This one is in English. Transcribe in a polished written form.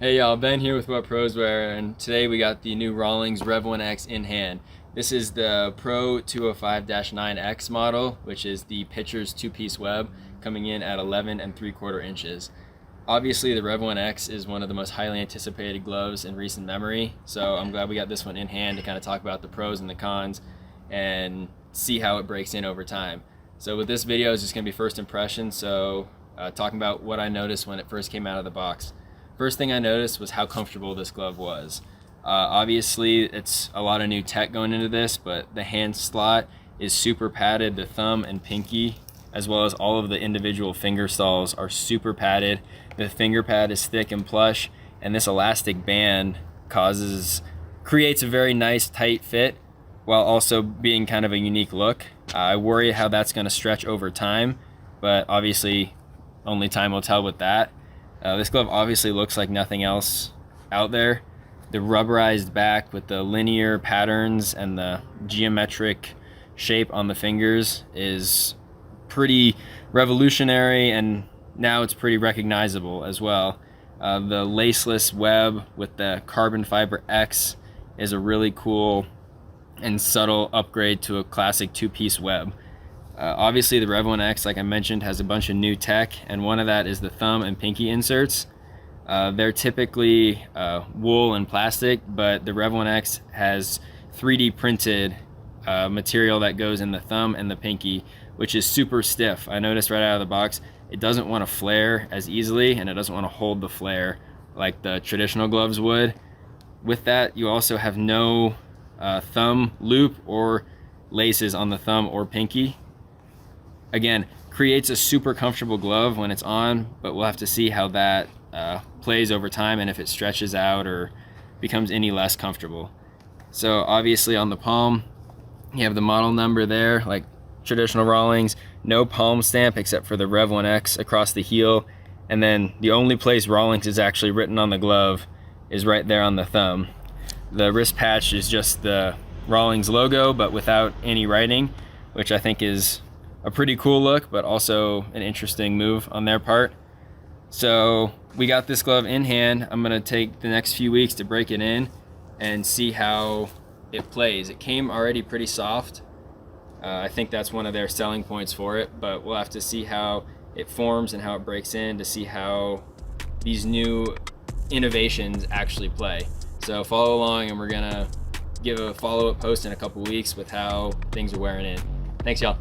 Hey y'all, Ben here with 왓프로스웨어는, and today we got the new Rawlings REV1X in hand. This is the Pro 205-9X model, which is the pitcher's two-piece web, coming in at 11 3/4 inches. Obviously, the REV1X is one of the most highly anticipated gloves in recent memory, so I'm glad we got this one in hand to kind of talk about the pros and the cons and see how it breaks in over time. So with this video, it's just going to be first impressions, so talking about what I noticed when it first came out of the box. First thing I noticed was how comfortable this glove was. Obviously, it's a lot of new tech going into this, but the hand slot is super padded. The thumb and pinky, as well as all of the individual finger stalls, are super padded. The finger pad is thick and plush, and this elastic band creates a very nice tight fit while also being kind of a unique look. I worry how that's going to stretch over time, but obviously only time will tell with that. This glove obviously looks like nothing else out there. The rubberized back with the linear patterns and the geometric shape on the fingers is pretty revolutionary, and now it's pretty recognizable as well. The laceless web with the carbon fiber X is a really cool and subtle upgrade to a classic two-piece web. Obviously, the REV1X, like I mentioned, has a bunch of new tech, and one of that is the thumb and pinky inserts. They're typically wool and plastic, but the REV1X has 3D printed material that goes in the thumb and the pinky, which is super stiff. I noticed right out of the box, it doesn't want to flare as easily, and it doesn't want to hold the flare like the traditional gloves would. With that, you also have no thumb loop or laces on the thumb or pinky. Again, creates a super comfortable glove when it's on, but we'll have to see how that plays over time and if it stretches out or becomes any less comfortable. So obviously on the palm, you have the model number there, like traditional Rawlings. No palm stamp except for the REV1X across the heel, and then the only place Rawlings is actually written on the glove is right there on the thumb. The wrist patch is just the Rawlings logo, but without any writing, which I think is a pretty cool look, but also an interesting move on their part. So we got this glove in hand. I'm gonna take the next few weeks to break it in and see how it plays. It came already pretty soft. I think that's one of their selling points for it, but we'll have to see how it forms and how it breaks in to see how these new innovations actually play. So follow along, and we're gonna give a follow-up post in a couple weeks with how things are wearing in. Thanks, y'all.